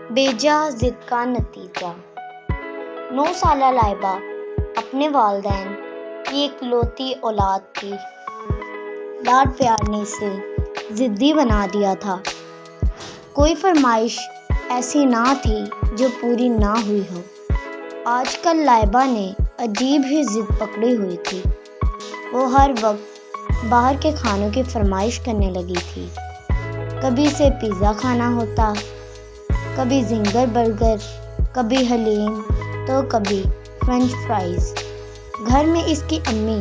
بیجا ضد کا نتیجہ۔ 9 سالہ لائبہ اپنے والدین کی اکلوتی اولاد تھی۔ لاڈ پیار نے اسے ضدی بنا دیا تھا۔ کوئی فرمائش ایسی نہ تھی جو پوری نہ ہوئی ہو۔ آج کل لائبہ نے عجیب ہی ضد پکڑی ہوئی تھی۔ وہ ہر وقت باہر کے کھانوں کی فرمائش کرنے لگی تھی۔ کبھی اسے پیزا کھانا ہوتا، کبھی زنگر برگر، کبھی حلیم تو کبھی فرنچ فرائز۔ گھر میں اس کی امی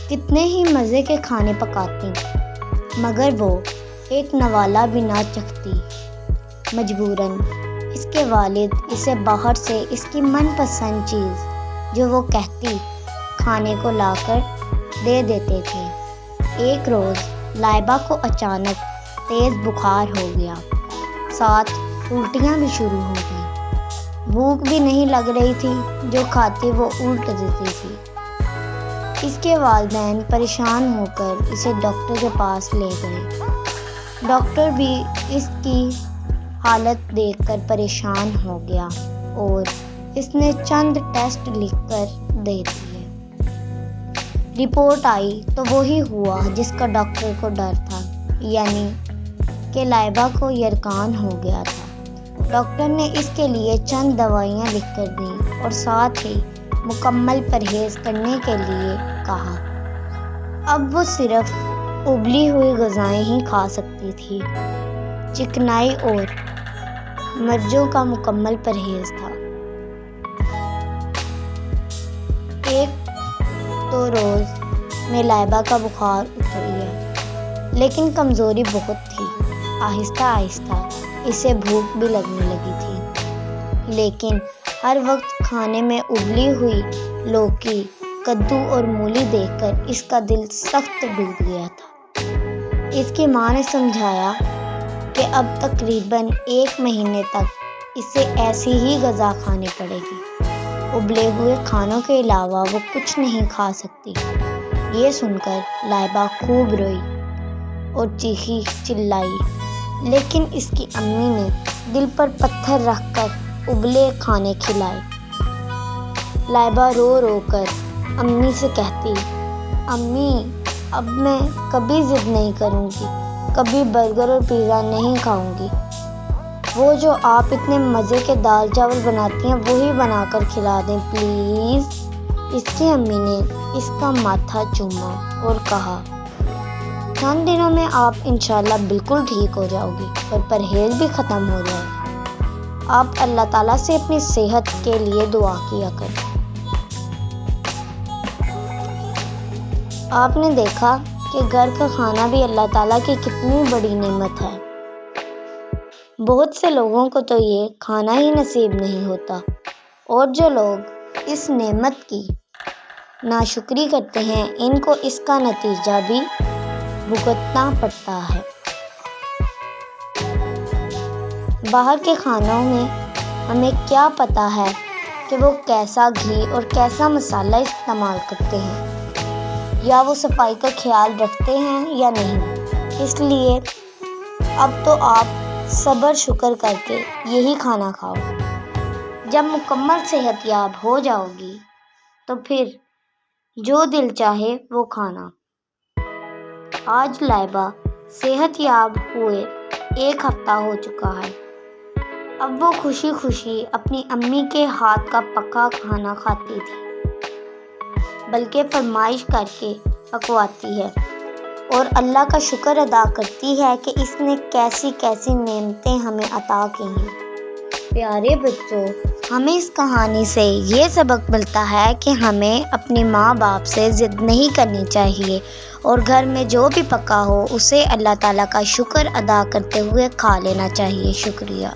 کتنے ہی مزے کے کھانے پکاتی، مگر وہ ایک نوالا بھی نہ چکھتی۔ مجبوراً اس کے والد اسے باہر سے اس کی من پسند چیز جو وہ کہتی کھانے کو لا کر دے دیتے تھے۔ ایک روز لائبہ کو اچانک تیز بخار ہو گیا، ساتھ الٹیاں بھی شروع ہو گئیں۔ بھوک بھی نہیں لگ رہی تھی، جو کھاتی وہ الٹ دیتی تھی۔ اس کے والدین پریشان ہو کر اسے ڈاکٹر کے پاس لے گئے۔ ڈاکٹر بھی اس کی حالت دیکھ کر پریشان ہو گیا اور اس نے چند ٹیسٹ لکھ کر دے دیے۔ رپورٹ آئی تو وہی ہوا جس کا ڈاکٹر کو ڈر تھا، یعنی کہ لائبہ کو یرقان ہو گیا تھا۔ ڈاکٹر نے اس کے لیے چند دوائیاں لکھ کر دیں اور ساتھ ہی مکمل پرہیز کرنے کے لیے کہا۔ اب وہ صرف ابلی ہوئی غذائیں ہی کھا سکتی تھی۔ چکنائی اور مرچوں کا مکمل پرہیز تھا۔ ایک دو روز میں لائبہ کا بخار اتر گیا، لیکن کمزوری بہت تھی۔ آہستہ آہستہ اسے بھوک بھی لگنے لگی تھی، لیکن ہر وقت کھانے میں ابلی ہوئی لوکی، کدو اور مولی دیکھ کر اس کا دل سخت ٹوٹ گیا تھا۔ اس کی ماں نے سمجھایا کہ اب تقریباً 1 مہینے تک اسے ایسی ہی غذا کھانی پڑے گی۔ ابلے ہوئے کھانوں کے علاوہ وہ کچھ نہیں کھا سکتی۔ یہ سن کر لائبہ خوب روئی اور چیخی چلائی، لیکن اس کی امی نے دل پر پتھر رکھ کر ابلے کھانے کھلائے۔ لائبہ رو رو کر امی سے کہتی، امی اب میں کبھی ضد نہیں کروں گی، کبھی برگر اور پیزا نہیں کھاؤں گی۔ وہ جو آپ اتنے مزے کے دال چاول بناتی ہیں وہی بنا کر کھلا دیں پلیز۔ اس کی امی نے اس کا ماتھا چوما اور کہا، چند دنوں میں آپ انشاءاللہ بالکل ٹھیک ہو جاؤ گی اور پرہیز بھی ختم ہو جائے گا۔ آپ اللہ تعالیٰ سے اپنی صحت کے لیے دعا کیا کریں۔ آپ نے دیکھا کہ گھر کا کھانا بھی اللہ تعالیٰ کی کتنی بڑی نعمت ہے۔ بہت سے لوگوں کو تو یہ کھانا ہی نصیب نہیں ہوتا، اور جو لوگ اس نعمت کی ناشکری کرتے ہیں ان کو اس کا نتیجہ بھی بھگتنا پڑتا ہے۔ باہر کے کھانوں میں ہمیں کیا پتہ ہے کہ وہ کیسا گھی اور کیسا مسالہ استعمال کرتے ہیں، یا وہ صفائی کا خیال رکھتے ہیں یا نہیں۔ اس لیے اب تو آپ صبر شکر کر کے یہی کھانا کھاؤ۔ جب مکمل صحت یاب ہو جاؤ گی تو پھر جو دل چاہے وہ کھانا۔ آج لائبہ صحت یاب ہوئے 1 ہفتہ ہو چکا ہے۔ اب وہ خوشی خوشی اپنی امی کے ہاتھ کا پکا کھانا کھاتی تھی، بلکہ فرمائش کر کے پکواتی ہے اور اللہ کا شکر ادا کرتی ہے کہ اس نے کیسی کیسی نعمتیں ہمیں عطا کی ہیں۔ پیارے بچوں، ہمیں اس کہانی سے یہ سبق ملتا ہے کہ ہمیں اپنی ماں باپ سے ضد نہیں کرنی چاہیے، اور گھر میں جو بھی پکا ہو اسے اللہ تعالیٰ کا شکر ادا کرتے ہوئے کھا لینا چاہیے۔ شکریہ۔